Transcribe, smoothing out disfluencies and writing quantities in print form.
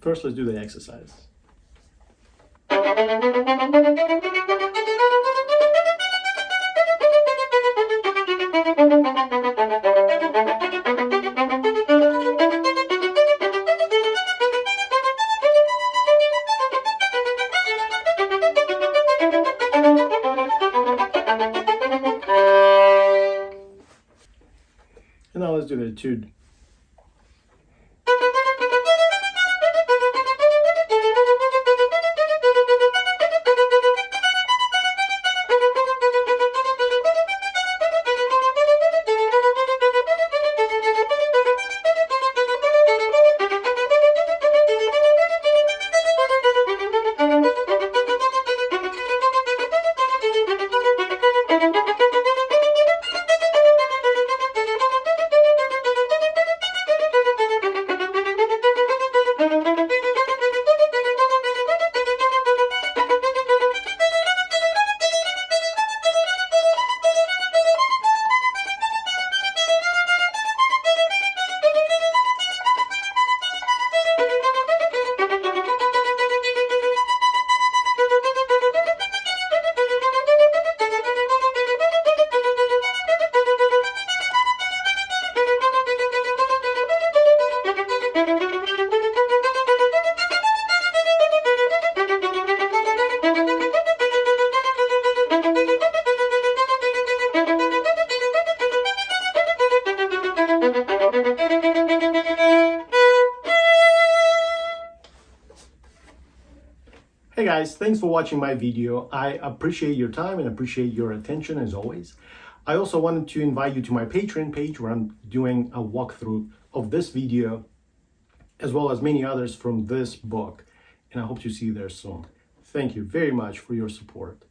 First, let's do the exercise. And now let's do the etude. Hey guys, thanks for watching my video. I appreciate your time and appreciate your attention as always. I also wanted to invite you to my Patreon page where I'm doing a walkthrough of this video as well as many others from this book, and I hope to see you there soon. Thank you very much for your support.